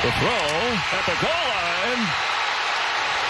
The throw at the goal line.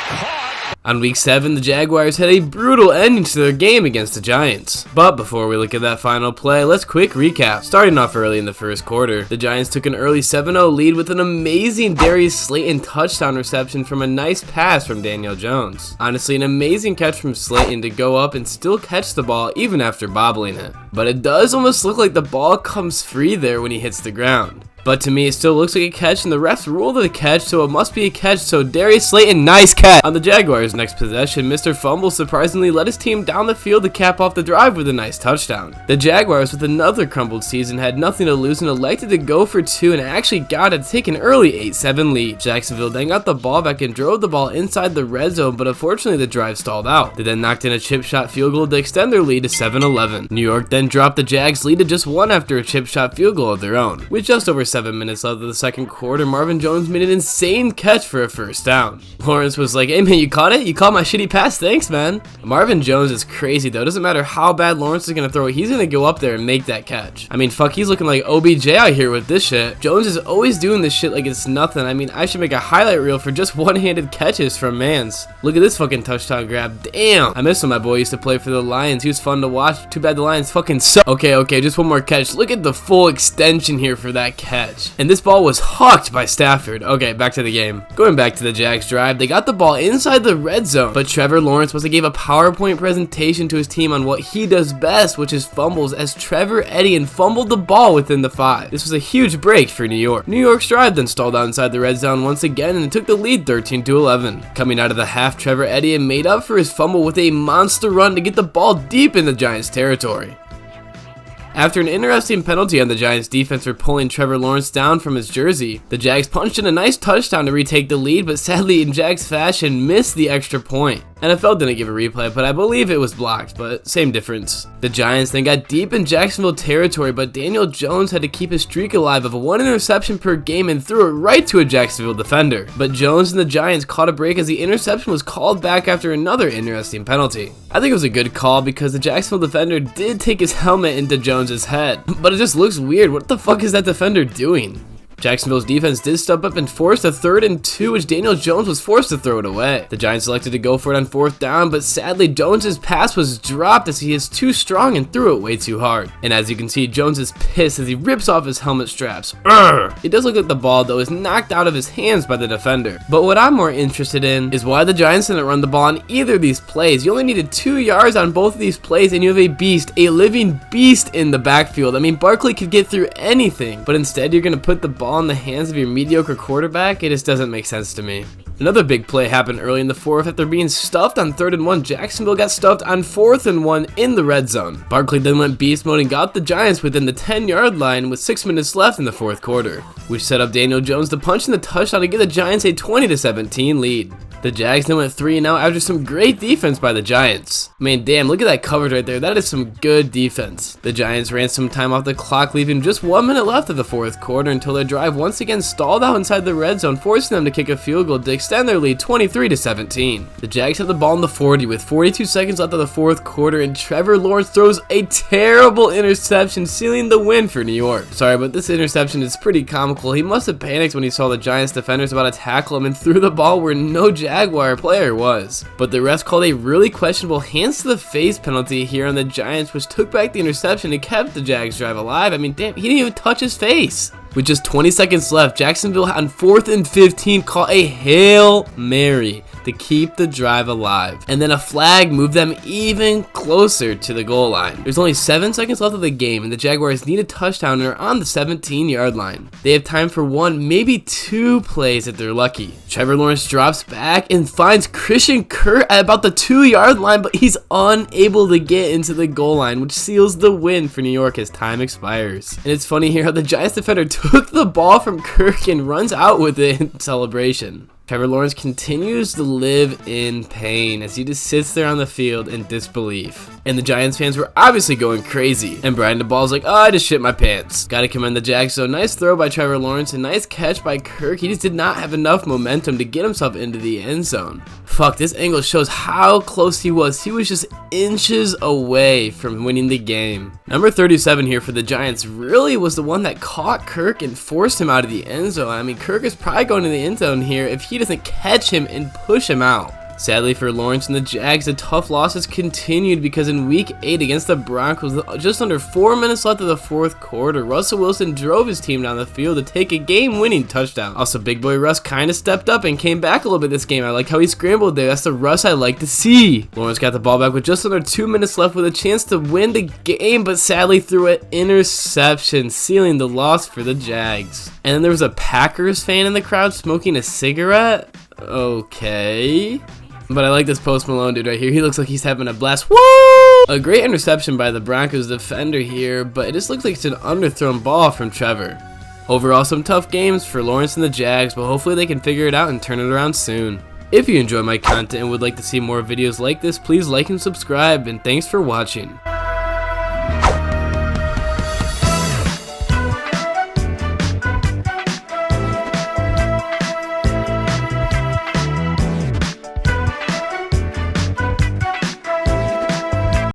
Caught. On week 7, the Jaguars had a brutal ending to their game against the Giants. But before we look at that final play, let's quick recap. Starting off early in the first quarter, the Giants took an early 7-0 lead with an amazing Darius Slayton touchdown reception from a nice pass from Daniel Jones. Honestly, an amazing catch from Slayton to go up and still catch the ball even after bobbling it. But it does almost look like the ball comes free there when he hits the ground. But to me, it still looks like a catch, and the refs ruled it a catch, so it must be a catch. So Darius Slayton, nice catch. On the Jaguars' next possession, Mr. Fumble surprisingly led his team down the field to cap off the drive with a nice touchdown. The Jaguars, with another crumbled season, had nothing to lose and elected to go for 2 and actually got to take an early 8-7 lead. Jacksonville then got the ball back and drove the ball inside the red zone, but unfortunately the drive stalled out. They then knocked in a chip shot field goal to extend their lead to 7-11. New York then dropped the Jags' lead to just 1 after a chip shot field goal of their own. With just over 7 minutes left of the second quarter, Marvin Jones made an insane catch for a first down. Lawrence was like, "Hey man, you caught it? You caught my shitty pass? Thanks, man." Marvin Jones is crazy though. It doesn't matter how bad Lawrence is gonna throw it, he's gonna go up there and make that catch. I mean, fuck, he's looking like OBJ out here with this shit. Jones is always doing this shit like it's nothing. I mean, I should make a highlight reel for just one-handed catches from Mans. Look at this fucking touchdown grab. Damn. I miss when my boy used to play for the Lions. He was fun to watch. Too bad the Lions fucking suck. Okay, just one more catch. Look at the full extension here for that catch. And this ball was hawked by Stafford. Okay, back to the game. Going back to the Jags drive, they got the ball inside the red zone, but Trevor Lawrence gave a PowerPoint presentation to his team on what he does best, which is fumbles, as Trevor Etienne fumbled the ball within the 5. This was a huge break for New York. New York's drive then stalled out inside the red zone once again and took the lead 13-11. Coming out of the half, Trevor Etienne made up for his fumble with a monster run to get the ball deep in the Giants' territory. After an interesting penalty on the Giants' defense for pulling Trevor Lawrence down from his jersey, the Jags punched in a nice touchdown to retake the lead, but sadly in Jags fashion missed the extra point. NFL didn't give a replay, but I believe it was blocked, but same difference. The Giants then got deep in Jacksonville territory, but Daniel Jones had to keep his streak alive of 1 interception per game and threw it right to a Jacksonville defender. But Jones and the Giants caught a break as the interception was called back after another interesting penalty. I think it was a good call because the Jacksonville defender did take his helmet into Jones's head, but it just looks weird. What the fuck is that defender doing? Jacksonville's defense did step up and force a 3rd and 2, which Daniel Jones was forced to throw it away. The Giants elected to go for it on 4th down, but sadly Jones's pass was dropped as he is too strong and threw it way too hard. And as you can see, Jones is pissed as he rips off his helmet straps. It does look like the ball though is knocked out of his hands by the defender. But what I'm more interested in is why the Giants didn't run the ball on either of these plays. You only needed 2 yards on both of these plays and you have a beast, a living beast in the backfield. I mean, Barkley could get through anything, but instead you're going to put the ball in the hands of your mediocre quarterback. It just doesn't make sense to me. Another big play happened early in the 4th. After being stuffed on 3rd and 1, Jacksonville got stuffed on 4th and 1 in the red zone. Barkley then went beast mode and got the Giants within the 10-yard line with 6 minutes left in the 4th quarter, which set up Daniel Jones to punch in the touchdown to give the Giants a 20-17 lead. The Jags then went 3-0 after some great defense by the Giants. Man, damn, look at that coverage right there. That is some good defense. The Giants ran some time off the clock, leaving just 1 minute left of the 4th quarter until their drive once again stalled out inside the red zone, forcing them to kick a field goal to extend their lead 23-17. The Jags had the ball in the 40 with 42 seconds left of the 4th quarter, and Trevor Lawrence throws a terrible interception, sealing the win for New York. Sorry, but this interception is pretty comical. He must have panicked when he saw the Giants defenders about to tackle him and threw the ball where no Jaguar player was. But the refs called a really questionable hands to the face penalty here on the Giants, which took back the interception and kept the Jags drive alive. I mean, damn, he didn't even touch his face. With just 20 seconds left, Jacksonville on 4th and 15 caught a Hail Mary to keep the drive alive, and then a flag moved them even closer to the goal line. There's only 7 seconds left of the game, and the Jaguars need a touchdown and are on the 17-yard line. They have time for 1, maybe 2 plays if they're lucky. Trevor Lawrence drops back and finds Christian Kirk at about the 2-yard line, but he's unable to get into the goal line, which seals the win for New York as time expires. And it's funny here how the Giants defender took the ball from Kirk and runs out with it in celebration. Trevor Lawrence continues to live in pain as he just sits there on the field in disbelief. And the Giants fans were obviously going crazy. And Brian DeBall's like, oh, I just shit my pants. Gotta commend the Jags, so nice throw by Trevor Lawrence and nice catch by Kirk. He just did not have enough momentum to get himself into the end zone. Fuck, this angle shows how close he was. He was just inches away from winning the game. Number 37 here for the Giants really was the one that caught Kirk and forced him out of the end zone. I mean, Kirk is probably going to the end zone here if he doesn't catch him and push him out. Sadly for Lawrence and the Jags, the tough losses continued because in week 8 against the Broncos, just under 4 minutes left of the fourth quarter, Russell Wilson drove his team down the field to take a game-winning touchdown. Also, big boy Russ kind of stepped up and came back a little bit this game. I like how he scrambled there. That's the Russ I like to see. Lawrence got the ball back with just under 2 minutes left with a chance to win the game, but sadly threw an interception, sealing the loss for the Jags. And then there was a Packers fan in the crowd smoking a cigarette. Okay. But I like this Post Malone dude right here. He looks like he's having a blast. Woo! A great interception by the Broncos defender here, but it just looks like it's an underthrown ball from Trevor. Overall, some tough games for Lawrence and the Jags, but hopefully they can figure it out and turn it around soon. If you enjoy my content and would like to see more videos like this, please like and subscribe, and thanks for watching.